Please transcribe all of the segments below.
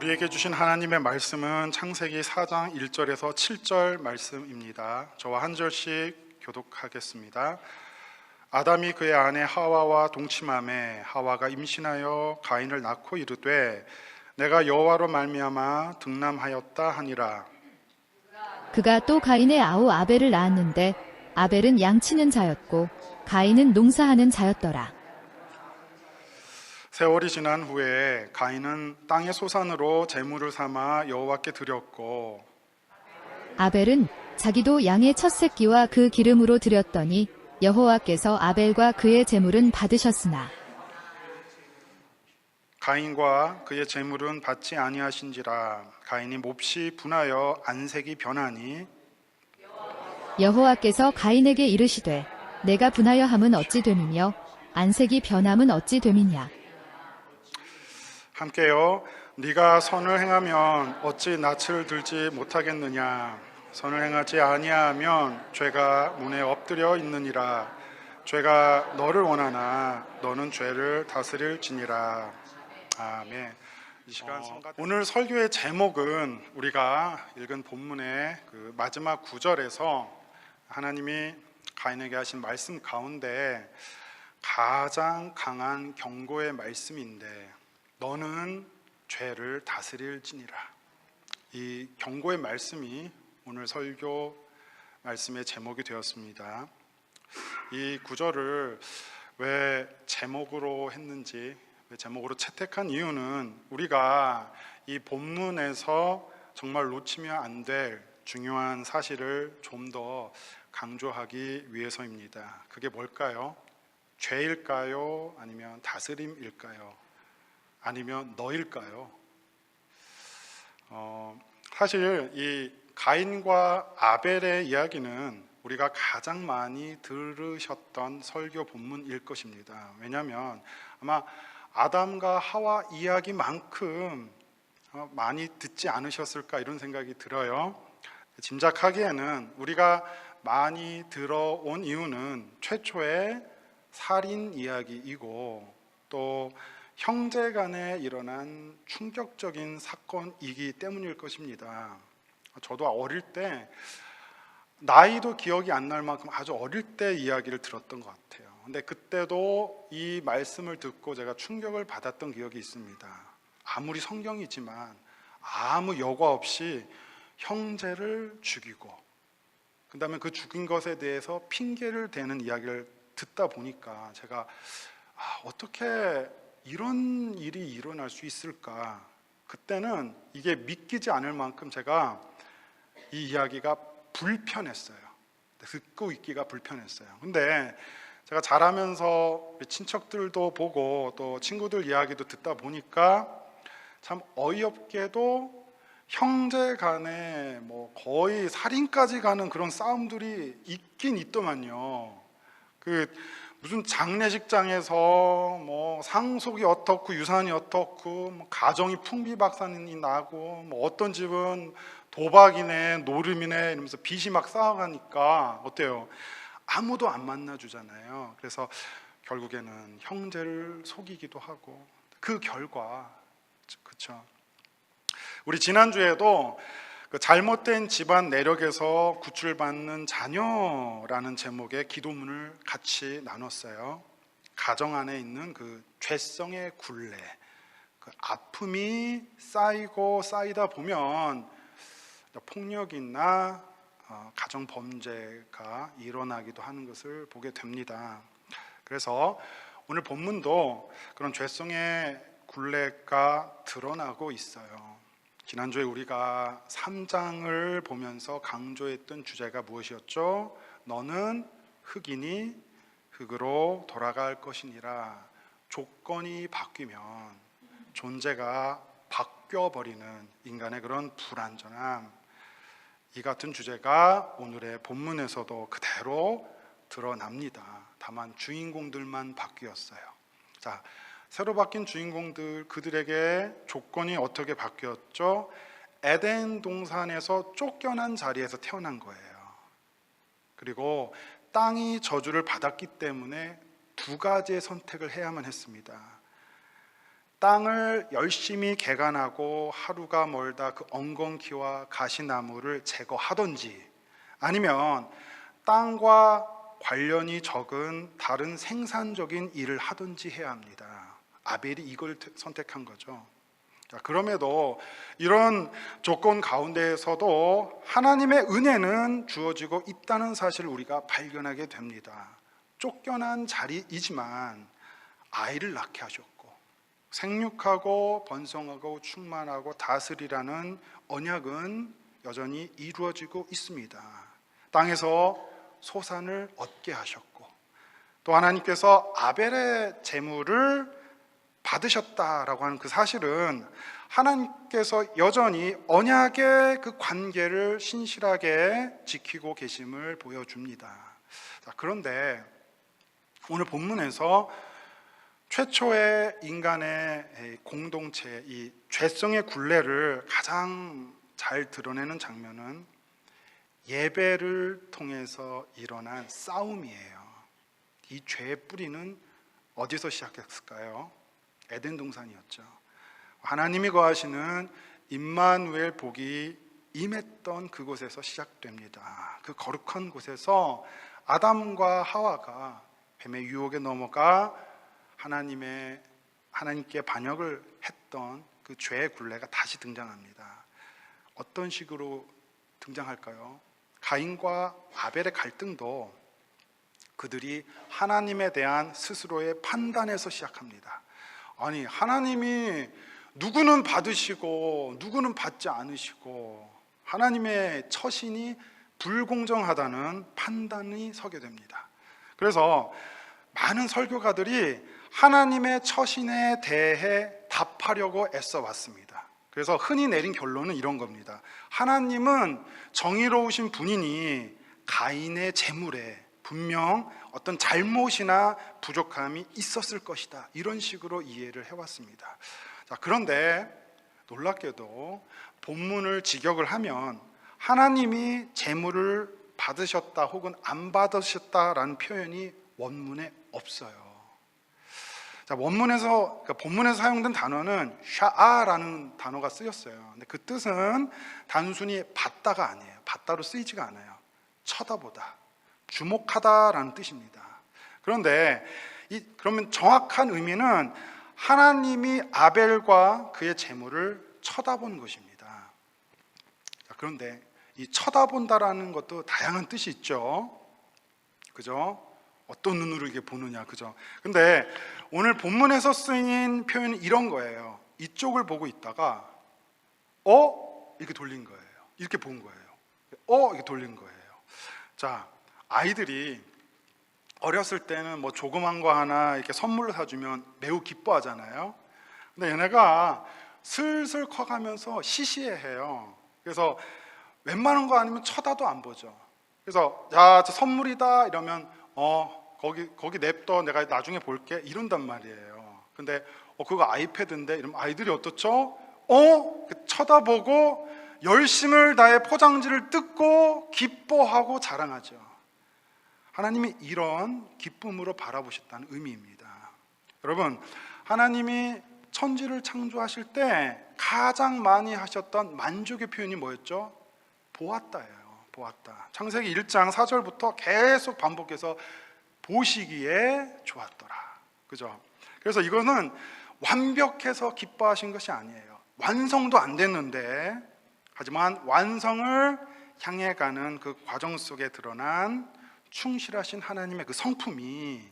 우리에게 주신 하나님의 말씀은 창세기 4장 1절에서 7절 말씀입니다. 저와 한 절씩 교독하겠습니다. 아담이 그의 아내 하와와 동침하매 하와가 임신하여 가인을 낳고 이르되 내가 여호와로 말미암아 등남하였다 하니라. 그가 또 가인의 아우 아벨을 낳았는데 아벨은 양치는 자였고 가인은 농사하는 자였더라. 세월이 지난 후에 가인은 땅의 소산으로 제물을 삼아 여호와께 드렸고 아벨은 자기도 양의 첫 새끼와 그 기름으로 드렸더니 여호와께서 아벨과 그의 제물은 받으셨으나 가인과 그의 제물은 받지 아니하신지라. 가인이 몹시 분하여 안색이 변하니 여호와께서 가인에게 이르시되 내가 분하여 함은 어찌 됨이며 안색이 변함은 어찌 됨이냐. 함께요. 네가 선을 행하면 어찌 낯을 들지 못하겠느냐. 선을 행하지 아니하면 죄가 문에 엎드려 있느니라. 죄가 너를 원하나 너는 죄를 다스릴지니라. 아멘. 이 시간 오늘 설교의 제목은 우리가 읽은 본문의 그 마지막 구절에서 하나님이 가인에게 하신 말씀 가운데 가장 강한 경고의 말씀인데 너는 죄를 다스릴지니라. 이 경고의 말씀이 오늘 설교 말씀의 제목이 되었습니다. 이 구절을 왜 제목으로 했는지, 왜 제목으로 채택한 이유는 우리가 이 본문에서 정말 놓치면 안 될 중요한 사실을 좀 더 강조하기 위해서입니다. 그게 뭘까요? 죄일까요? 아니면 다스림일까요? 아니면 너일까요? 사실 이 가인과 아벨의 이야기는 우리가 가장 많이 들으셨던 설교 본문일 것입니다. 왜냐하면 아마 아담과 하와 이야기만큼 많이 듣지 않으셨을까 이런 생각이 들어요. 짐작하기에는 우리가 많이 들어온 이유는 최초의 살인 이야기이고 또 형제 간에 일어난 충격적인 사건이기 때문일 것입니다. 저도 어릴 때 나이도 기억이 안 날 만큼 아주 어릴 때 이야기를 들었던 것 같아요. 근데 그때도 이 말씀을 듣고 제가 충격을 받았던 기억이 있습니다. 아무리 성경이지만 아무 여과 없이 형제를 죽이고 그다음에 그 죽인 것에 대해서 핑계를 대는 이야기를 듣다 보니까 제가 어떻게 이런 일이 일어날 수 있을까? 그때는 이게 믿기지 않을 만큼 제가 이 이야기가 불편했어요. 듣고 있기가 불편했어요. 근데 제가 자라면서 친척들도 보고 또 친구들 이야기도 듣다 보니까 참 어이없게도 형제 간에 뭐 거의 살인까지 가는 그런 싸움들이 있긴 있더만요. 무슨 장례식장에서 뭐 상속이 어떻고 유산이 어떻고 뭐 가정이 풍비박산이 나고 뭐 어떤 집은 도박이네 노름이네 이러면서 빚이 막 쌓아가니까 어때요? 아무도 안 만나주잖아요. 그래서 결국에는 형제를 속이기도 하고 그 결과 그렇죠. 우리 지난주에도 그 잘못된 집안 내력에서 구출받는 자녀라는 제목의 기도문을 같이 나눴어요. 가정 안에 있는 그 죄성의 굴레, 그 아픔이 쌓이고 쌓이다 보면 폭력이나 가정 범죄가 일어나기도 하는 것을 보게 됩니다. 그래서 오늘 본문도 그런 죄성의 굴레가 드러나고 있어요. 지난주에 우리가 3장을 보면서 강조했던 주제가 무엇이었죠? 너는 흙이니 흙으로 돌아갈 것이니라. 조건이 바뀌면 존재가 바뀌어버리는 인간의 그런 불완전함, 이 같은 주제가 오늘의 본문에서도 그대로 드러납니다. 다만 주인공들만 바뀌었어요. 자, 새로 바뀐 주인공들, 그들에게 조건이 어떻게 바뀌었죠? 에덴 동산에서 쫓겨난 자리에서 태어난 거예요. 그리고 땅이 저주를 받았기 때문에 두 가지의 선택을 해야만 했습니다. 땅을 열심히 개간하고 하루가 멀다 그 엉겅퀴와 가시나무를 제거하든지 아니면 땅과 관련이 적은 다른 생산적인 일을 하든지 해야 합니다. 아벨이 이걸 선택한 거죠. 자, 그럼에도 이런 조건 가운데에서도 하나님의 은혜는 주어지고 있다는 사실을 우리가 발견하게 됩니다. 쫓겨난 자리이지만 아이를 낳게 하셨고 생육하고 번성하고 충만하고 다스리라는 언약은 여전히 이루어지고 있습니다. 땅에서 소산을 얻게 하셨고 또 하나님께서 아벨의 제물을 받으셨다라고 하는 그 사실은 하나님께서 여전히 언약의 그 관계를 신실하게 지키고 계심을 보여줍니다. 자, 그런데 오늘 본문에서 최초의 인간의 공동체, 이 죄성의 굴레를 가장 잘 드러내는 장면은 예배를 통해서 일어난 싸움이에요. 이 죄의 뿌리는 어디서 시작했을까요? 에덴 동산이었죠. 하나님이 거하시는 임마누엘 복이 임했던 그곳에서 시작됩니다. 그 거룩한 곳에서 아담과 하와가 뱀의 유혹에 넘어가 하나님께 반역을 했던 그 죄의 굴레가 다시 등장합니다. 어떤 식으로 등장할까요? 가인과 아벨의 갈등도 그들이 하나님에 대한 스스로의 판단에서 시작합니다. 아니, 하나님이 누구는 받으시고 누구는 받지 않으시고 하나님의 처신이 불공정하다는 판단이 서게 됩니다. 그래서 많은 설교가들이 하나님의 처신에 대해 답하려고 애써 왔습니다. 그래서 흔히 내린 결론은 이런 겁니다. 하나님은 정의로우신 분이니 가인의 재물에 분명 어떤 잘못이나 부족함이 있었을 것이다, 이런 식으로 이해를 해왔습니다. 자, 그런데 놀랍게도 본문을 직역을 하면 하나님이 재물을 받으셨다 혹은 안 받으셨다라는 표현이 원문에 없어요. 자, 그러니까 본문에서 사용된 단어는 샤아라는 단어가 쓰였어요. 근데 그 뜻은 단순히 봤다가 아니에요. 봤다로 쓰이지가 않아요. 쳐다보다, 주목하다라는 뜻입니다. 그런데 그러면 정확한 의미는 하나님이 아벨과 그의 재물을 쳐다본 것입니다. 자, 그런데 이 쳐다본다라는 것도 다양한 뜻이 있죠. 그죠? 어떤 눈으로 이게 보느냐, 그죠? 근데 오늘 본문에서 쓰인 표현이 이런 거예요. 이쪽을 보고 있다가 이렇게 돌린 거예요. 이렇게 본 거예요. 이렇게 돌린 거예요. 자, 아이들이 어렸을 때는 뭐 조그만 거 하나 이렇게 선물로 사주면 매우 기뻐하잖아요. 근데 얘네가 슬슬 커가면서 시시해해요. 그래서 웬만한 거 아니면 쳐다도 안 보죠. 그래서 야, 저 선물이다 이러면 거기 냅둬, 내가 나중에 볼게, 이런단 말이에요. 근데 그거 아이패드인데 이러면 아이들이 어떻죠? 쳐다보고 열심을 다해 포장지를 뜯고 기뻐하고 자랑하죠. 하나님이 이런 기쁨으로 바라보셨다는 의미입니다. 여러분, 하나님이 천지를 창조하실 때 가장 많이 하셨던 만족의 표현이 뭐였죠? 보았다예요. 보았다. 창세기 1장 4절부터 계속 반복해서 보시기에 좋았더라. 그죠? 그래서 이거는 완벽해서 기뻐하신 것이 아니에요. 완성도 안 됐는데, 하지만 완성을 향해 가는 그 과정 속에 드러난 충실하신 하나님의 그 성품이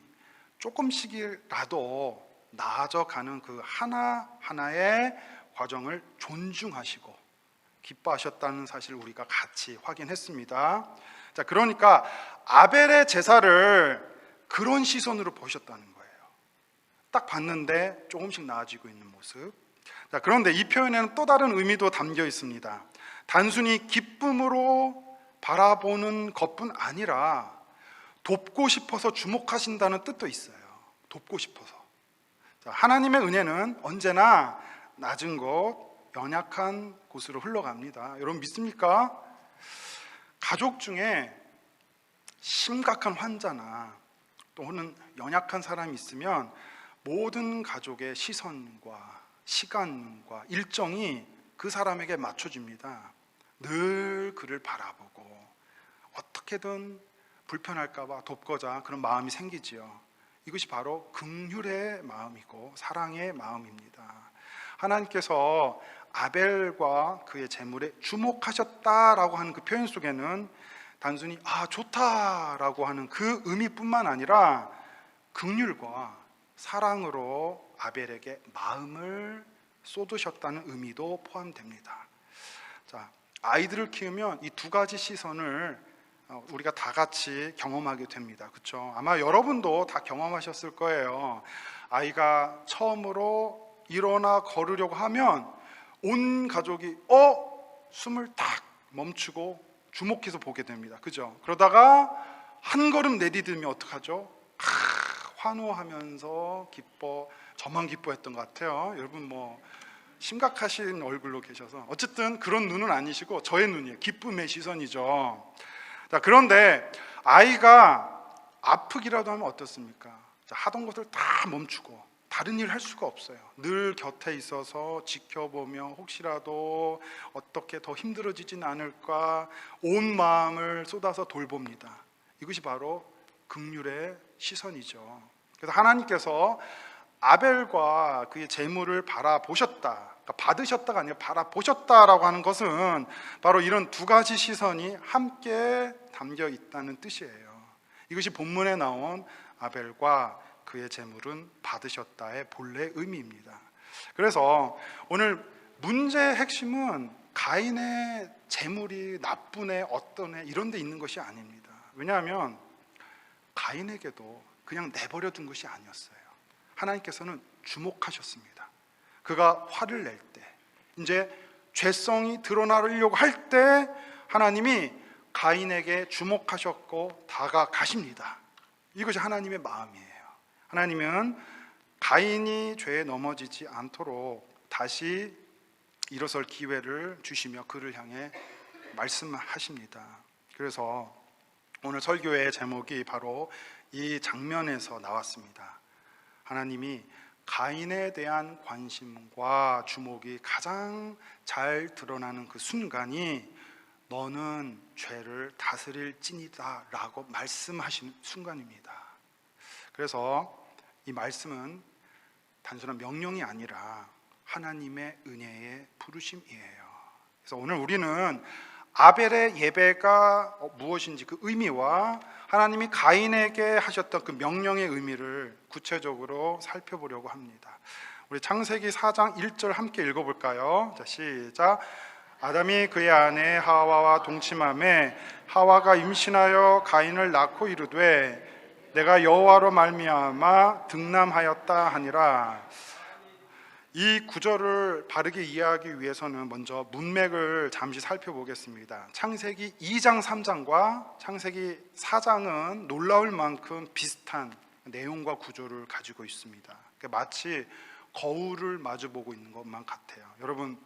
조금씩이라도 나아져가는 그 하나하나의 과정을 존중하시고 기뻐하셨다는 사실을 우리가 같이 확인했습니다. 자, 그러니까 아벨의 제사를 그런 시선으로 보셨다는 거예요. 딱 봤는데 조금씩 나아지고 있는 모습. 자, 그런데 이 표현에는 또 다른 의미도 담겨 있습니다. 단순히 기쁨으로 바라보는 것뿐 아니라 돕고 싶어서 주목하신다는 뜻도 있어요. 돕고 싶어서. 자, 하나님의 은혜는 언제나 낮은 곳, 연약한 곳으로 흘러갑니다. 여러분 믿습니까? 가족 중에 심각한 환자나 또는 연약한 사람이 있으면 모든 가족의 시선과 시간과 일정이 그 사람에게 맞춰집니다. 늘 그를 바라보고 어떻게든 불편할까 봐 돕고자 그런 마음이 생기지요. 이것이 바로 긍휼의 마음이고 사랑의 마음입니다. 하나님께서 아벨과 그의 재물에 주목하셨다라고 하는 그 표현 속에는 단순히 좋다라고 하는 그 의미뿐만 아니라 긍휼과 사랑으로 아벨에게 마음을 쏟으셨다는 의미도 포함됩니다. 자, 아이들을 키우면 이 두 가지 시선을 우리가 다 같이 경험하게 됩니다. 그렇죠? 아마 여러분도 다 경험하셨을 거예요. 아이가 처음으로 일어나 걸으려고 하면 온 가족이 숨을 딱 멈추고 주목해서 보게 됩니다. 그죠? 그러다가 한 걸음 내디디면 어떡하죠? 환호하면서 기뻐, 저만 기뻐했던 것 같아요. 여러분 심각하신 얼굴로 계셔서 어쨌든 그런 눈은 아니시고 저의 눈이에요. 기쁨의 시선이죠. 자, 그런데 아이가 아프기라도 하면 어떻습니까? 자, 하던 것을 다 멈추고 다른 일을 할 수가 없어요. 늘 곁에 있어서 지켜보며 혹시라도 어떻게 더 힘들어지진 않을까 온 마음을 쏟아서 돌봅니다. 이것이 바로 긍휼의 시선이죠. 그래서 하나님께서 아벨과 그의 재물을 바라보셨다, 그러니까 받으셨다가 아니라 바라보셨다라고 하는 것은 바로 이런 두 가지 시선이 함께 담겨 있다는 뜻이에요. 이것이 본문에 나온 아벨과 그의 재물은 받으셨다의 본래 의미입니다. 그래서 오늘 문제의 핵심은 가인의 재물이 나쁜 애, 어떤 애 이런 데 있는 것이 아닙니다. 왜냐하면 가인에게도 그냥 내버려 둔 것이 아니었어요. 하나님께서는 주목하셨습니다. 그가 화를 낼 때, 이제 죄성이 드러나려고 할 때 하나님이 가인에게 주목하셨고 다가가십니다. 이것이 하나님의 마음이에요. 하나님은 가인이 죄에 넘어지지 않도록 다시 일어설 기회를 주시며 그를 향해 말씀하십니다. 그래서 오늘 설교의 제목이 바로 이 장면에서 나왔습니다. 하나님이 가인에 대한 관심과 주목이 가장 잘 드러나는 그 순간이 너는 죄를 다스릴지니다 라고 말씀하시는 순간입니다. 그래서 이 말씀은 단순한 명령이 아니라 하나님의 은혜의 부르심이에요. 그래서 오늘 우리는 아벨의 예배가 무엇인지 그 의미와 하나님이 가인에게 하셨던 그 명령의 의미를 구체적으로 살펴보려고 합니다. 우리 창세기 4장 1절 함께 읽어볼까요? 자, 시작. 아담이 그의 아내 하와와 동침하매 하와가 임신하여 가인을 낳고 이르되 내가 여호와로 말미암아 등남하였다 하니라. 이 구절을 바르게 이해하기 위해서는 먼저 문맥을 잠시 살펴보겠습니다. 창세기 2장 3장과 창세기 4장은 놀라울 만큼 비슷한 내용과 구조를 가지고 있습니다. 마치 거울을 마주보고 있는 것만 같아요. 여러분,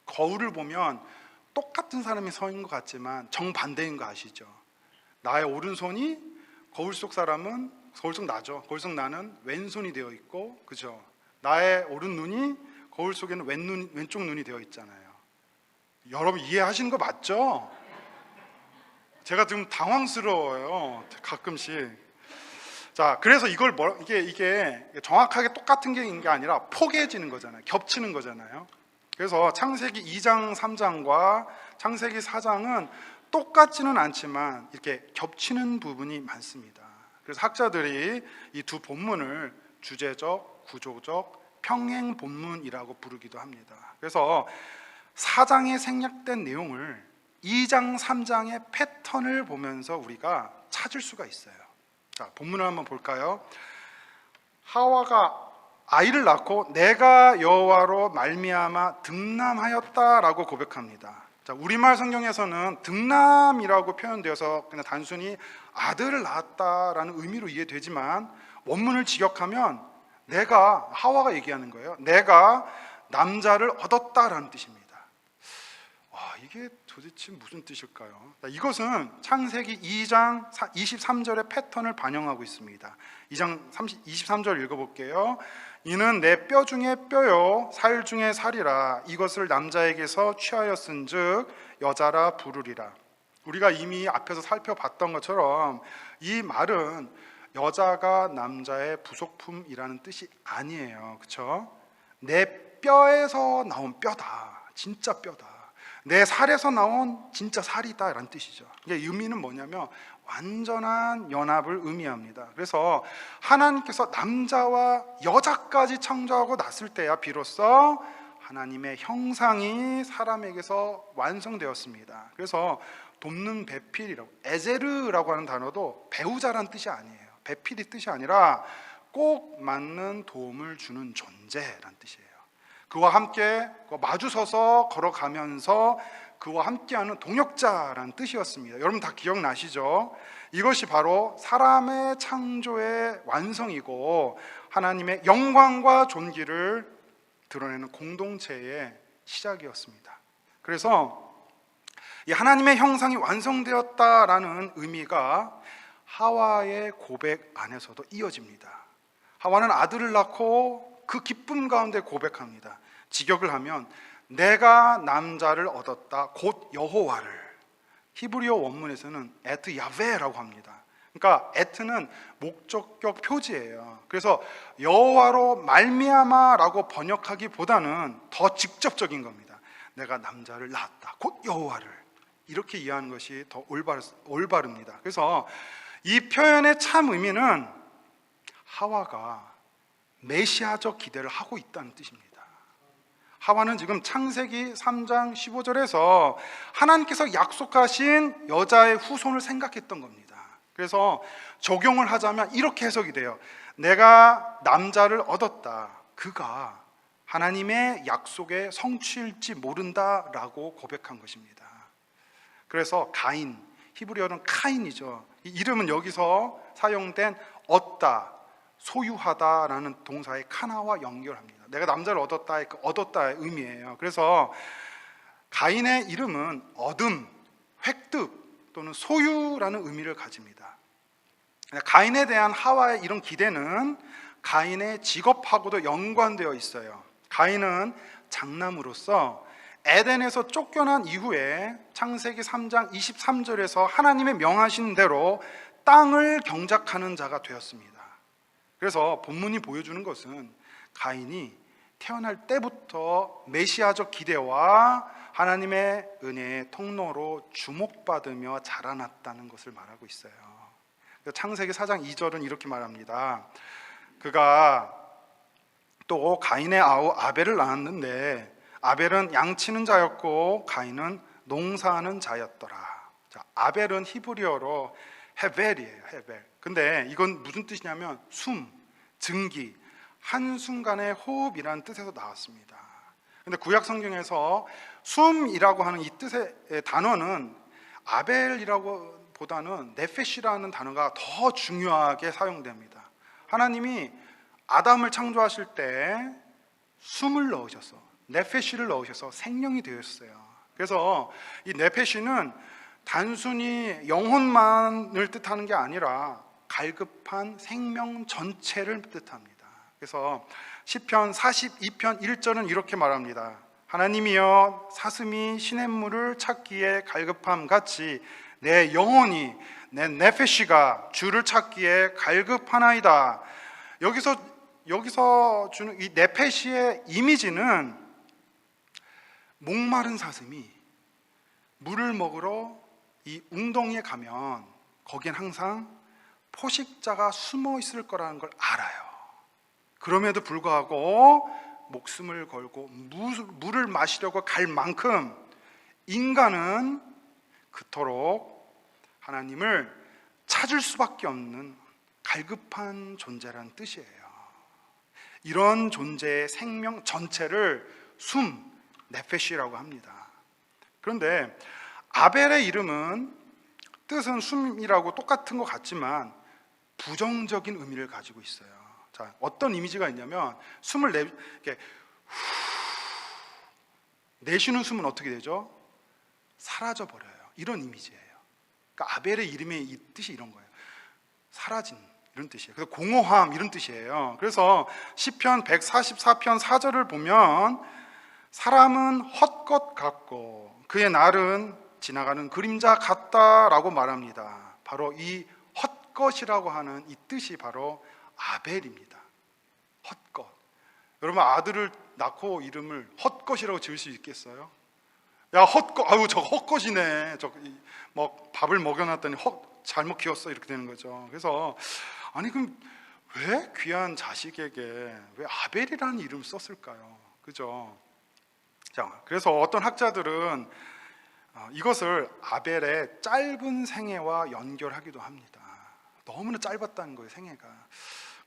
거울을 보면 똑같은 사람이 서 있는 것 같지만 정반대인 거 아시죠? 나의 오른손이 거울 속 사람은 거울 속 나죠. 거울 속 나는 왼손이 되어 있고, 그죠? 나의 오른 눈이 거울 속에는 왼쪽 눈이 되어 있잖아요. 여러분 이해하시는 거 맞죠? 제가 지금 당황스러워요. 가끔씩. 자, 그래서 이걸 이게 정확하게 똑같은 게 아니라 포개지는 거잖아요. 겹치는 거잖아요. 그래서 창세기 2장 3장과 창세기 4장은 똑같지는 않지만 이렇게 겹치는 부분이 많습니다. 그래서 학자들이 이 두 본문을 주제적, 구조적, 평행 본문이라고 부르기도 합니다. 그래서 4장에 생략된 내용을 2장, 3장의 패턴을 보면서 우리가 찾을 수가 있어요. 자, 본문을 한번 볼까요? 하와가 아이를 낳고 내가 여호와로 말미암아 등남하였다라고 고백합니다. 자, 우리말 성경에서는 등남이라고 표현되어서 그냥 단순히 아들을 낳았다라는 의미로 이해되지만 원문을 직역하면 하와가 얘기하는 거예요. 내가 남자를 얻었다라는 뜻입니다. 와, 이게 도대체 무슨 뜻일까요? 이것은 창세기 2장 23절의 패턴을 반영하고 있습니다. 2장 23절 읽어볼게요. 이는 내 뼈 중에 뼈요 살 중에 살이라. 이것을 남자에게서 취하였은즉 여자라 부르리라. 우리가 이미 앞에서 살펴봤던 것처럼 이 말은 여자가 남자의 부속품이라는 뜻이 아니에요. 그렇죠? 내 뼈에서 나온 뼈다. 진짜 뼈다. 내 살에서 나온 진짜 살이다 라는 뜻이죠. 이게 의미는 뭐냐면 완전한 연합을 의미합니다. 그래서 하나님께서 남자와 여자까지 창조하고 났을 때야 비로소 하나님의 형상이 사람에게서 완성되었습니다. 그래서 돕는 배필이라고, 에제르라고 하는 단어도 배우자란 뜻이 아니에요. 배필이 뜻이 아니라 꼭 맞는 도움을 주는 존재란 뜻이에요. 그와 함께 마주서서 걸어가면서 그와 함께하는 동역자라는 뜻이었습니다. 여러분 다 기억나시죠? 이것이 바로 사람의 창조의 완성이고 하나님의 영광과 존귀를 드러내는 공동체의 시작이었습니다. 그래서 이 하나님의 형상이 완성되었다라는 의미가 하와의 고백 안에서도 이어집니다. 하와는 아들을 낳고 그 기쁨 가운데 고백합니다. 직역을 하면 내가 남자를 얻었다 곧 여호와를. 히브리어 원문에서는 에트 야베라고 합니다. 그러니까 에트는 목적격 표지예요. 그래서 여호와로 말미암아라고 번역하기보다는 더 직접적인 겁니다. 내가 남자를 낳았다 곧 여호와를. 이렇게 이해하는 것이 더 올바릅니다. 그래서 이 표현의 참 의미는 하와가 메시아적 기대를 하고 있다는 뜻입니다. 하와는 지금 창세기 3장 15절에서 하나님께서 약속하신 여자의 후손을 생각했던 겁니다. 그래서 적용을 하자면 이렇게 해석이 돼요. 내가 남자를 얻었다. 그가 하나님의 약속의 성취일지 모른다라고 고백한 것입니다. 그래서 가인, 히브리어는 카인이죠. 이 이름은 여기서 사용된 얻다, 소유하다라는 동사의 카나와 연결합니다. 내가 남자를 얻었다의 그 얻었다의 의미예요. 그래서 가인의 이름은 얻음, 획득 또는 소유라는 의미를 가집니다. 가인에 대한 하와의 이런 기대는 가인의 직업하고도 연관되어 있어요. 가인은 장남으로서 에덴에서 쫓겨난 이후에 창세기 3장 23절에서 하나님의 명하신 대로 땅을 경작하는 자가 되었습니다. 그래서 본문이 보여주는 것은 가인이 태어날 때부터 메시아적 기대와 하나님의 은혜의 통로로 주목받으며 자라났다는 것을 말하고 있어요. 창세기 4장 2절은 이렇게 말합니다. 그가 또 가인의 아우 아벨을 낳았는데 아벨은 양치는 자였고 가인은 농사하는 자였더라. 자, 아벨은 히브리어로 헤벨이에요. 헤벨. 근데 이건 무슨 뜻이냐면 숨, 증기, 한순간의 호흡이라는 뜻에서 나왔습니다. 근데 구약 성경에서 숨이라고 하는 이 뜻의 단어는 아벨이라고 보다는 네페시라는 단어가 더 중요하게 사용됩니다. 하나님이 아담을 창조하실 때 숨을 넣으셔서 네페시를 넣으셔서 생명이 되었어요. 그래서 이 네페시는 단순히 영혼만을 뜻하는 게 아니라 갈급한 생명 전체를 뜻합니다. 그래서 시편 42편 1절은 이렇게 말합니다. 하나님이여 사슴이 시냇물을 찾기에 갈급함 같이 내 영혼이 내 네페시가 주를 찾기에 갈급하나이다. 여기서 주는 이 네페시의 이미지는 목마른 사슴이 물을 먹으러 이 웅덩이에 가면 거기엔 항상 포식자가 숨어 있을 거라는 걸 알아요. 그럼에도 불구하고 목숨을 걸고 물을 마시려고 갈 만큼 인간은 그토록 하나님을 찾을 수밖에 없는 갈급한 존재라는 뜻이에요. 이런 존재의 생명 전체를 숨, 네페시라고 합니다. 그런데 아벨의 이름은 뜻은 숨이라고 똑같은 것 같지만 부정적인 의미를 가지고 있어요. 자, 어떤 이미지가 있냐면 숨을 이렇게 내쉬는 숨은 어떻게 되죠? 사라져 버려요. 이런 이미지예요. 그러니까 아벨의 이름의 이 뜻이 이런 거예요. 사라진 이런 뜻이에요. 그래서 공허함 이런 뜻이에요. 그래서 시편 144편 4절을 보면 사람은 헛것 같고 그의 날은 지나가는 그림자 같다라고 말합니다. 바로 이 헛것이라고 하는 이 뜻이 바로 아벨입니다. 헛것. 여러분 아들을 낳고 이름을 헛것이라고 지을 수 있겠어요? 야 헛것, 아유 저 헛것이네. 뭐 밥을 먹여놨더니 잘못 키웠어 이렇게 되는 거죠. 그래서 아니 그럼 왜 귀한 자식에게 왜 아벨이라는 이름을 썼을까요? 그죠? 자, 그래서 어떤 학자들은 이것을 아벨의 짧은 생애와 연결하기도 합니다. 너무나 짧았다는 거예요, 생애가.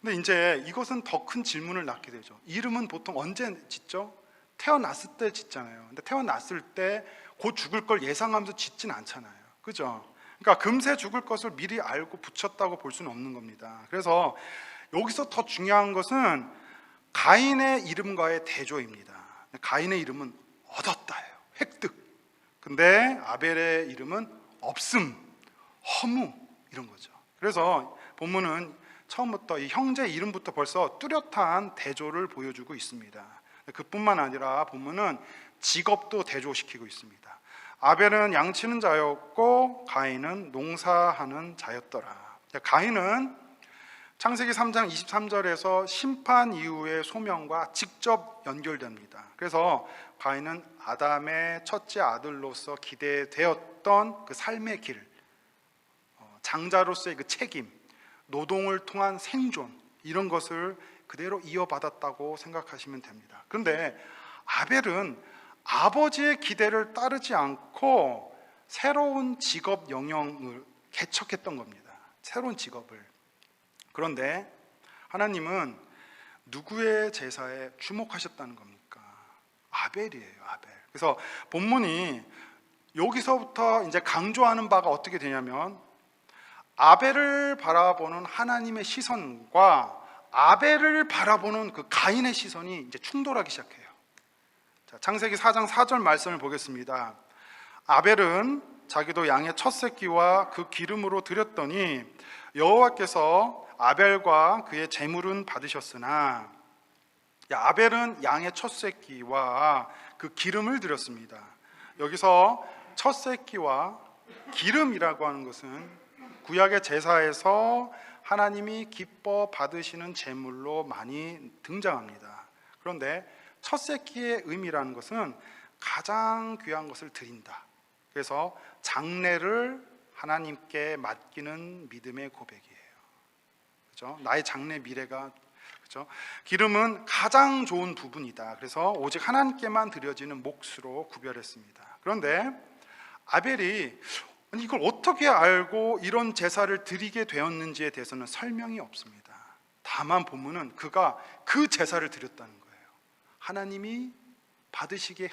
근데 이제 이것은 더 큰 질문을 낳게 되죠. 이름은 보통 언제 짓죠? 태어났을 때 짓잖아요. 근데 태어났을 때 곧 죽을 걸 예상하면서 짓진 않잖아요. 그죠? 그러니까 금세 죽을 것을 미리 알고 붙였다고 볼 수는 없는 겁니다. 그래서 여기서 더 중요한 것은 가인의 이름과의 대조입니다. 가인의 이름은 얻었다예요. 획득. 근데 아벨의 이름은 없음, 허무 이런 거죠. 그래서 본문은 처음부터 이 형제 이름부터 벌써 뚜렷한 대조를 보여주고 있습니다. 그뿐만 아니라 본문은 직업도 대조시키고 있습니다. 아벨은 양치는 자였고 가인은 농사하는 자였더라. 가인은 창세기 3장 23절에서 심판 이후의 소명과 직접 연결됩니다. 그래서 가인은 아담의 첫째 아들로서 기대되었던 그 삶의 길, 장자로서의 그 책임, 노동을 통한 생존 이런 것을 그대로 이어받았다고 생각하시면 됩니다. 그런데 아벨은 아버지의 기대를 따르지 않고 새로운 직업 영역을 개척했던 겁니다. 새로운 직업을. 그런데 하나님은 누구의 제사에 주목하셨다는 겁니까? 아벨이에요, 아벨. 그래서 본문이 여기서부터 이제 강조하는 바가 어떻게 되냐면 아벨을 바라보는 하나님의 시선과 아벨을 바라보는 그 가인의 시선이 이제 충돌하기 시작해요. 자, 창세기 4장 4절 말씀을 보겠습니다. 아벨은 자기도 양의 첫 새끼와 그 기름으로 드렸더니 여호와께서 아벨과 그의 제물은 받으셨으나 아벨은 양의 첫 새끼와 그 기름을 드렸습니다. 여기서 첫 새끼와 기름이라고 하는 것은 구약의 제사에서 하나님이 기뻐 받으시는 제물로 많이 등장합니다. 그런데 첫 새끼의 의미라는 것은 가장 귀한 것을 드린다. 그래서 장래를 하나님께 맡기는 믿음의 고백이에요. 그렇죠? 나의 장래 미래가 그렇죠? 기름은 가장 좋은 부분이다. 그래서 오직 하나님께만 드려지는 몫으로 구별했습니다. 그런데 아벨이 이걸 어떻게 알고 이런 제사를 드리게 되었는지에 대해서는 설명이 없습니다. 다만 본문은 그가 그 제사를 드렸다는 거예요. 하나님이 받으시기에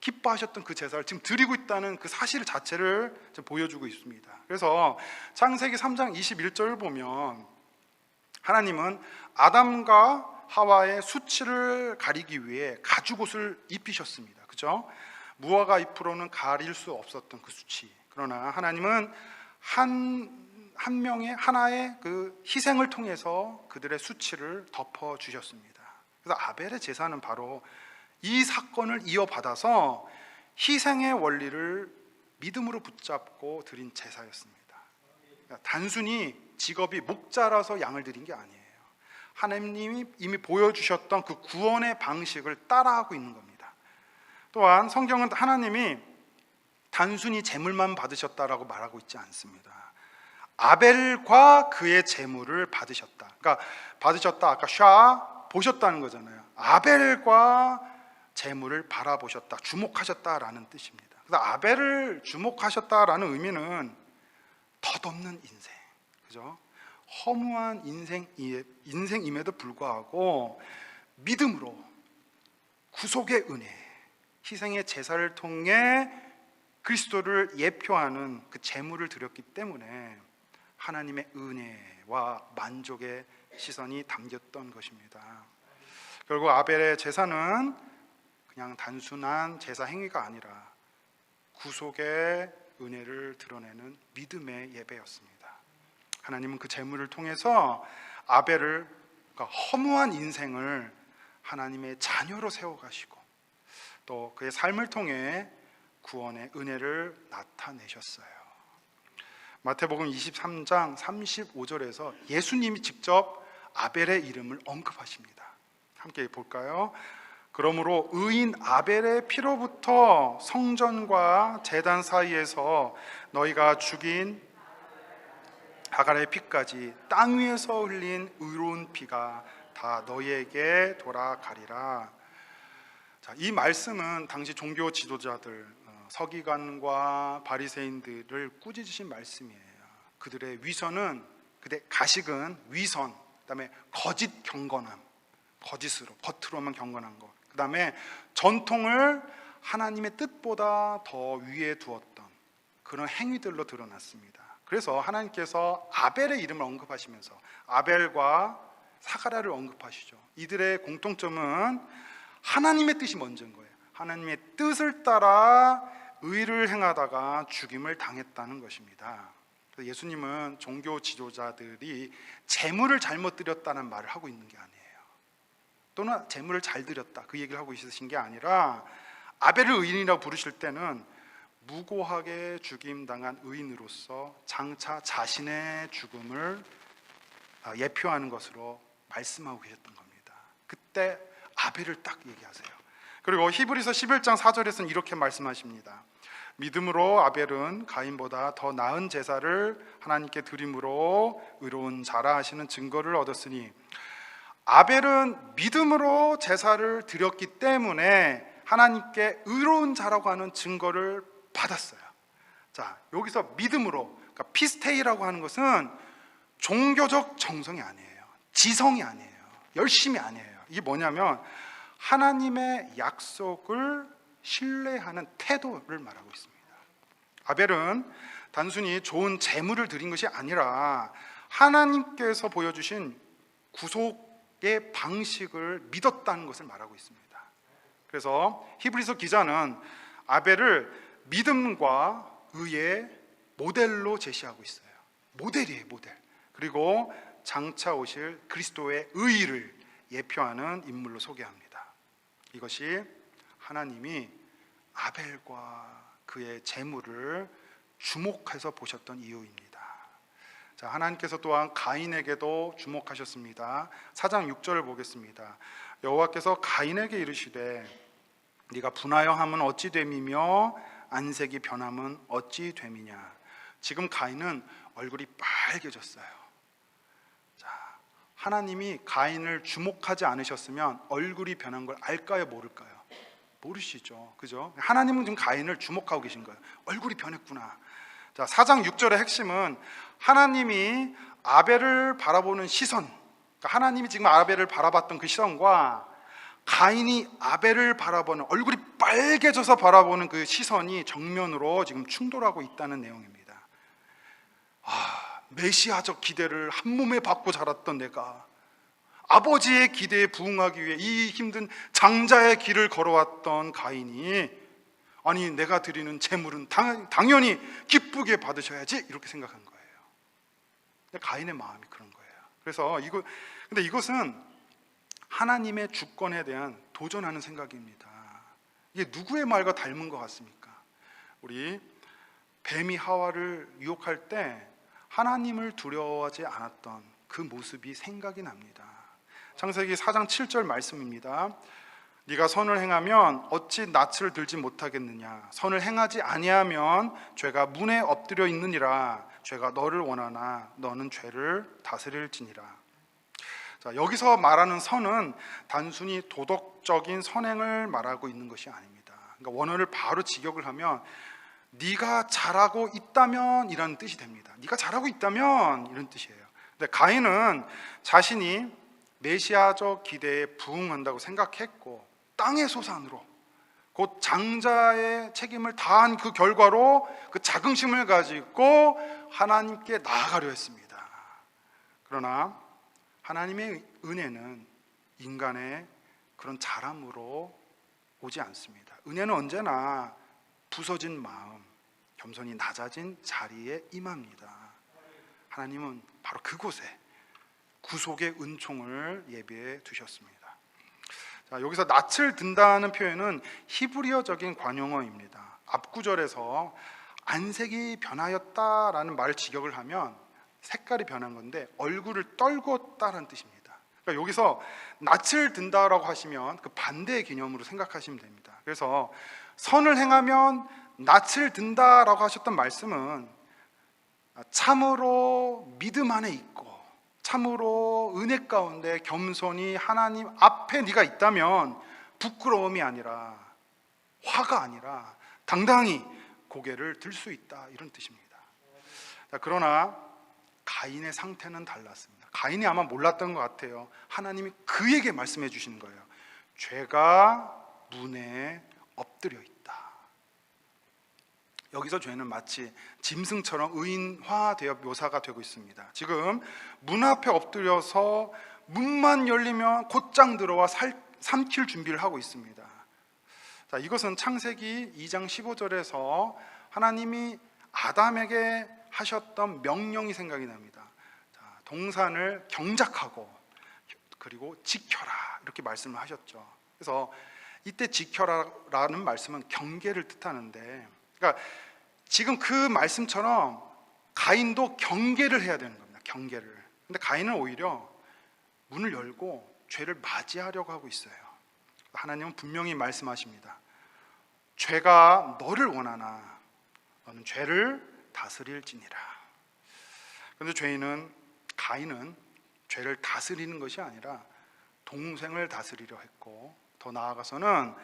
기뻐하셨던 그 제사를 지금 드리고 있다는 그 사실 자체를 보여주고 있습니다. 그래서 창세기 3장 21절을 보면 하나님은 아담과 하와의 수치를 가리기 위해 가죽옷을 입히셨습니다. 그죠? 무화과 잎으로는 가릴 수 없었던 그 수치. 그러나 하나님은 한 명의 하나의 그 희생을 통해서 그들의 수치를 덮어 주셨습니다. 그래서 아벨의 제사는 바로 이 사건을 이어받아서 희생의 원리를 믿음으로 붙잡고 드린 제사였습니다. 그러니까 단순히 직업이 목자라서 양을 드린 게 아니에요. 하나님이 이미 보여주셨던 그 구원의 방식을 따라하고 있는 겁니다. 또한 성경은 하나님이 단순히 제물만 받으셨다라고 말하고 있지 않습니다. 아벨과 그의 제물을 받으셨다. 그러니까 받으셨다, 아까 보셨다는 거잖아요. 아벨과 제물을 바라보셨다, 주목하셨다라는 뜻입니다. 그래서 아벨을 주목하셨다라는 의미는 덧없는 인생, 그죠? 허무한 인생임에도 불구하고 믿음으로 구속의 은혜, 희생의 제사를 통해 그리스도를 예표하는 그 제물을 드렸기 때문에 하나님의 은혜와 만족의 시선이 담겼던 것입니다. 결국 아벨의 제사는 그냥 단순한 제사 행위가 아니라 구속의 은혜를 드러내는 믿음의 예배였습니다. 하나님은 그 제물을 통해서 아벨을, 그러니까 허무한 인생을 하나님의 자녀로 세워가시고 또 그의 삶을 통해 구원의 은혜를 나타내셨어요. 마태복음 23장 35절에서 예수님이 직접 아벨의 이름을 언급하십니다. 함께 볼까요? 그러므로 의인 아벨의 피로부터 성전과 제단 사이에서 너희가 죽인 하갈의 피까지 땅 위에서 흘린 의로운 피가 다 너희에게 돌아가리라. 자, 이 말씀은 당시 종교 지도자들, 서기관과 바리새인들을 꾸짖으신 말씀이에요. 그들의 위선은, 그들의 가식은 위선, 그다음에 거짓 경건함, 거짓으로 겉으로만 경건한 것, 그다음에 전통을 하나님의 뜻보다 더 위에 두었던 그런 행위들로 드러났습니다. 그래서 하나님께서 아벨의 이름을 언급하시면서 아벨과 사가랴를 언급하시죠. 이들의 공통점은 하나님의 뜻이 먼저인 거예요. 하나님의 뜻을 따라 의를 행하다가 죽임을 당했다는 것입니다. 그래서 예수님은 종교 지도자들이 재물을 잘못 드렸다는 말을 하고 있는 게 아니에요. 또는 재물을 잘 드렸다, 그 얘기를 하고 있으신 게 아니라 아벨을 의인이라고 부르실 때는 무고하게 죽임당한 의인으로서 장차 자신의 죽음을 예표하는 것으로 말씀하고 계셨던 겁니다. 그때 아벨을 딱 얘기하세요. 그리고 히브리서 11장 4절에서는 이렇게 말씀하십니다. 믿음으로 아벨은 가인보다 더 나은 제사를 하나님께 드림으로 의로운 자라 하시는 증거를 얻었으니, 아벨은 믿음으로 제사를 드렸기 때문에 하나님께 의로운 자라고 하는 증거를 받았어요. 자, 여기서 믿음으로, 그러니까 피스테이라고 하는 것은 종교적 정성이 아니에요. 지성이 아니에요. 열심이 아니에요. 이게 뭐냐면 하나님의 약속을 신뢰하는 태도를 말하고 있습니다. 아벨은 단순히 좋은 재물을 드린 것이 아니라 하나님께서 보여주신 구속의 방식을 믿었다는 것을 말하고 있습니다. 그래서 히브리서 기자는 아벨을 믿음과 의의 모델로 제시하고 있어요. 모델이에요, 모델. 그리고 장차 오실 그리스도의 의의를 예표하는 인물로 소개합니다. 이것이 하나님이 아벨과 그의 재물을 주목해서 보셨던 이유입니다. 자, 하나님께서 또한 가인에게도 주목하셨습니다. 4장 6절을 보겠습니다. 여호와께서 가인에게 이르시되 네가 분하여 함은 어찌 됨이며 안색이 변함은 어찌 됨이냐. 지금 가인은 얼굴이 빨개졌어요. 자, 하나님이 가인을 주목하지 않으셨으면 얼굴이 변한 걸 알까요, 모를까요? 모르시죠, 그죠? 하나님은 지금 가인을 주목하고 계신 거예요. 얼굴이 변했구나. 자, 4장 6절의 핵심은 하나님이 아벨을 바라보는 시선, 그러니까 하나님이 지금 아벨을 바라봤던 그 시선과 가인이 아벨을 바라보는, 얼굴이 빨개져서 바라보는 그 시선이 정면으로 지금 충돌하고 있다는 내용입니다. 메시아적 기대를 한 몸에 받고 자랐던 내가 아버지의 기대에 부응하기 위해 이 힘든 장자의 길을 걸어왔던 가인이, 아니 내가 드리는 재물은 당연히 기쁘게 받으셔야지, 이렇게 생각한 거예요. 가인의 마음이 그런 거예요. 그래서 근데 이것은 하나님의 주권에 대한 도전하는 생각입니다. 이게 누구의 말과 닮은 것 같습니까? 우리 뱀이 하와를 유혹할 때 하나님을 두려워하지 않았던 그 모습이 생각이 납니다. 창세기 4장 7절 말씀입니다. 네가 선을 행하면 어찌 낯을 들지 못하겠느냐. 선을 행하지 아니하면 죄가 문에 엎드려 있느니라. 죄가 너를 원하나 너는 죄를 다스릴지니라. 자, 여기서 말하는 선은 단순히 도덕적인 선행을 말하고 있는 것이 아닙니다. 그러니까 원어를 바로 직역을 하면 네가 잘하고 있다면 이라는 뜻이 됩니다. 네가 잘하고 있다면 이런 뜻이에요. 근데 가인은 자신이 메시아적 기대에 부응한다고 생각했고 땅의 소산으로 곧 장자의 책임을 다한 그 결과로 그 자긍심을 가지고 하나님께 나아가려 했습니다. 그러나 하나님의 은혜는 인간의 그런 잘함으로 오지 않습니다. 은혜는 언제나 부서진 마음, 겸손히 낮아진 자리에 임합니다. 하나님은 바로 그곳에 구속의 은총을 예비해 두셨습니다. 자, 여기서 낯을 든다는 표현은 히브리어적인 관용어입니다. 앞구절에서 안색이 변하였다라는 말을 직역을 하면 색깔이 변한 건데 얼굴을 떨궜다라는 뜻입니다. 그러니까 여기서 낯을 든다라고 하시면 그 반대의 개념으로 생각하시면 됩니다. 그래서 선을 행하면 낯을 든다라고 하셨던 말씀은 참으로 믿음 안에 있고 참으로 은혜 가운데 겸손히 하나님 앞에 네가 있다면 부끄러움이 아니라 화가 아니라 당당히 고개를 들 수 있다, 이런 뜻입니다. 그러나 가인의 상태는 달랐습니다. 가인이 아마 몰랐던 것 같아요. 하나님이 그에게 말씀해 주시는 거예요. 죄가 문에 엎드려 있다. 여기서 죄는 마치 짐승처럼 의인화되어 묘사가 되고 있습니다. 지금 문 앞에 엎드려서 문만 열리면 곧장 들어와 삼킬 준비를 하고 있습니다. 자, 이것은 창세기 2장 15절에서 하나님이 아담에게 하셨던 명령이 생각이 납니다. 자, 동산을 경작하고 그리고 지켜라, 이렇게 말씀을 하셨죠. 그래서 이때 지켜라라는 말씀은 경계를 뜻하는데, 그러니까 지금 그 말씀처럼 가인도 경계를 해야 되는 겁니다. 경계를. 근데 가인은 오히려 문을 열고 죄를 맞이하려고 하고 있어요. 하나님은 분명히 말씀하십니다. 죄가 너를 원하나 너는 죄를 다스릴지니라. 그런데 가인은 죄를 다스리는 것이 아니라 동생을 다스리려 했고, 더 나아가서는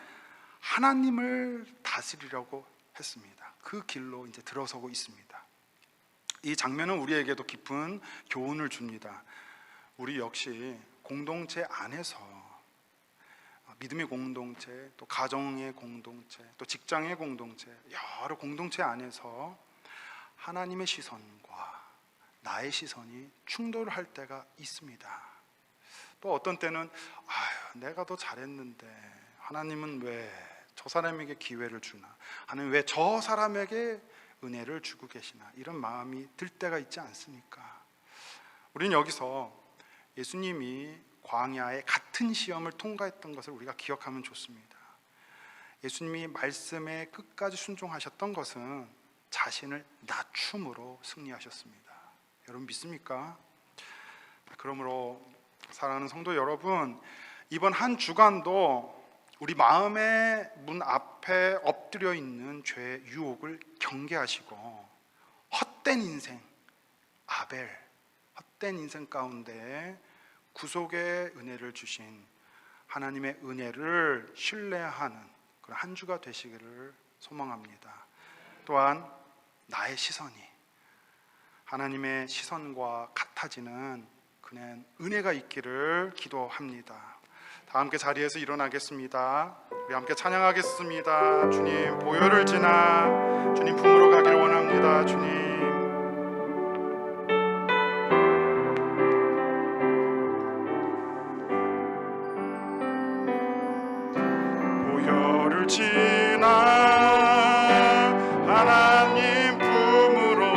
하나님을 다스리려고 했습니다. 그 길로 이제 들어서고 있습니다. 이 장면은 우리에게도 깊은 교훈을 줍니다. 우리 역시 공동체 안에서, 믿음의 공동체, 또 가정의 공동체, 또 직장의 공동체, 여러 공동체 안에서 하나님의 시선과 나의 시선이 충돌할 때가 있습니다. 또 어떤 때는 내가 더 잘했는데 하나님은 왜 저 사람에게 기회를 주나, 하나님 왜 저 사람에게 은혜를 주고 계시나, 이런 마음이 들 때가 있지 않습니까? 우리는 여기서 예수님이 광야의 같은 시험을 통과했던 것을 우리가 기억하면 좋습니다. 예수님이 말씀에 끝까지 순종하셨던 것은 자신을 낮춤으로 승리하셨습니다. 여러분 믿습니까? 그러므로 사랑하는 성도 여러분, 이번 한 주간도 우리 마음의 문 앞에 엎드려 있는 죄의 유혹을 경계하시고 헛된 인생, 아벨, 헛된 인생 가운데 구속의 은혜를 주신 하나님의 은혜를 신뢰하는 그런 한 주가 되시기를 소망합니다. 또한 나의 시선이 하나님의 시선과 같아지는 그는 은혜가 있기를 기도합니다. 다 함께 자리에서 일어나겠습니다. 우리 함께 찬양하겠습니다. 주님 보혈을 지나 주님 품으로 가기를 원합니다. 주님 보혈을 지나 하나님 품으로,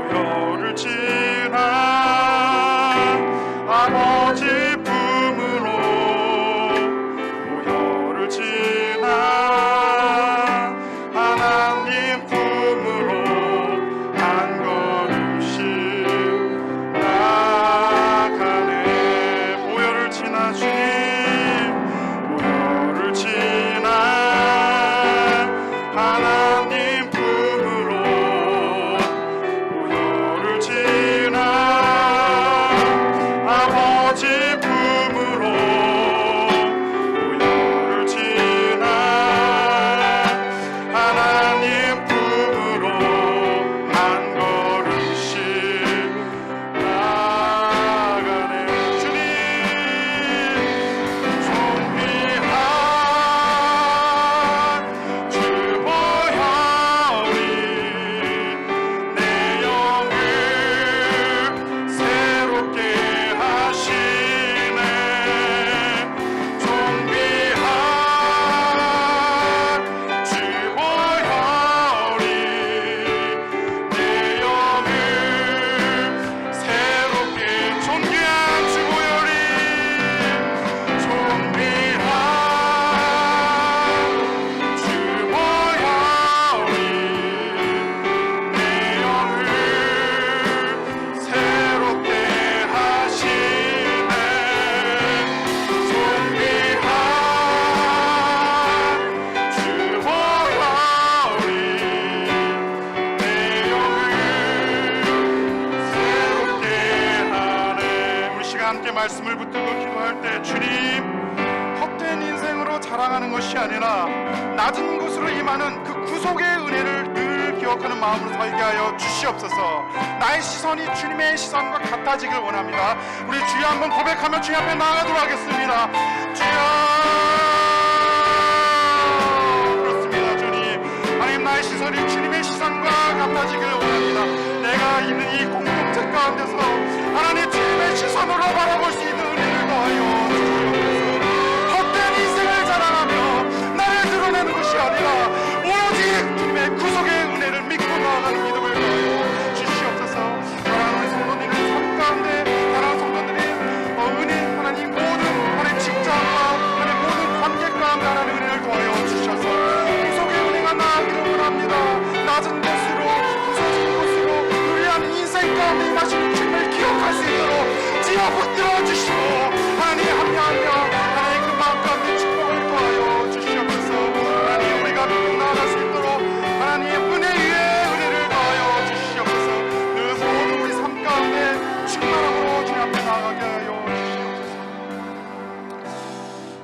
보혈을 지나 아버지 품으로, 보혈을 지나 하나님 품으로 한 걸음씩 나가네. 보혈을 지나 주님, 보혈을 지나 하나님 품으로, 보혈을 지나 아버지 품으로, 보혈을 지나 하나님 품으로 한 걸음씩 나가네. 주님 존귀한 주 보혈이 내 영을 새롭게 하시네. 말씀을 붙들고 기도할 때 주님, 헛된 인생으로 자랑하는 것이 아니라 낮은 곳으로 임하는 그 구속의 은혜를 늘 기억하는 마음으로 살게 하여 주시옵소서. 나의 시선이 주님의 시선과 같아지길 원합니다. 우리 주여 한번 고백하며 주님 앞에 나아가도록 하겠습니다. 주여, 그렇습니다. 주님, 하나님, 나의 시선이 주님의 시선과 같아지길 원합니다. 내가 있는 이 공동체 가운데서 하나님 주님의 시선으로 바라볼 수 있는 은혜를 더하여 주시옵소서. 헛된 인생을 자랑하며 나를 드러내는 것이 아니라 오로지 주님의 구속의 은혜를 믿고 나아가는 믿음을 더하여 주시옵소서. 사랑하는 우리 성도님의 삶 가운데, 사랑하는 성도들의 은혜, 하나님 모든 하나님 직장과 하나님 모든 관계 가운데 하나님 은혜를 더하여 주셔서 구속의 은혜가 나아가기를 원합니다. 낮은 곳으로, 부서진 곳으로 유리한 인생 가운데 임하시는 주님을 기억할 수 있도록 지어 붙들어 주시고 하나님 합리하며 하나님 그 마음 가운데 축복을 더하여 주시옵소서. 하나님, 우리가 믿고 나아갈 수 있도록 하나님 은혜 위에 은혜를 더하여 주시옵소서. 그 모든 우리 삶 가운데 충만함으로 주님 앞에 나아가게 하여 주시옵소서.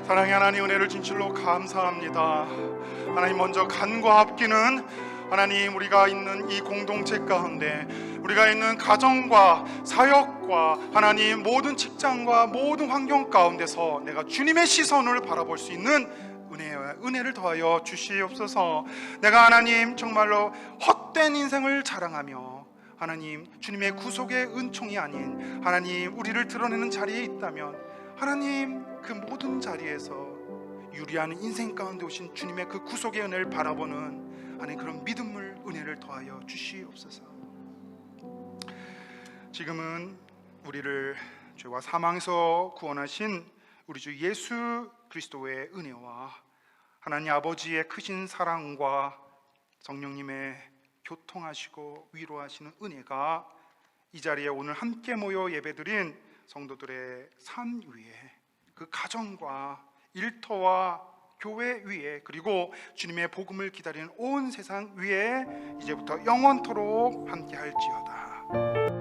사랑의 하나님, 은혜를 진실로 감사합니다. 하나님, 먼저 간과 합기는 하나님, 우리가 있는 이 공동체 가운데, 우리가 있는 가정과 사역과 하나님 모든 직장과 모든 환경 가운데서 내가 주님의 시선을 바라볼 수 있는 은혜를 더하여 주시옵소서. 내가 하나님 정말로 헛된 인생을 자랑하며 하나님 주님의 구속의 은총이 아닌 하나님 우리를 드러내는 자리에 있다면 하나님 그 모든 자리에서 유리한 인생 가운데 오신 주님의 그 구속의 은혜를 바라보는 하나님 그런 믿음을, 은혜를 더하여 주시옵소서. 지금은 우리를 죄와 사망에서 구원하신 우리 주 예수 그리스도의 은혜와 하나님 아버지의 크신 사랑과 성령님의 교통하시고 위로하시는 은혜가 이 자리에 오늘 함께 모여 예배드린 성도들의 삶 위에, 그 가정과 일터와 교회 위에, 그리고 주님의 복음을 기다리는 온 세상 위에 이제부터 영원토록 함께 할지어다.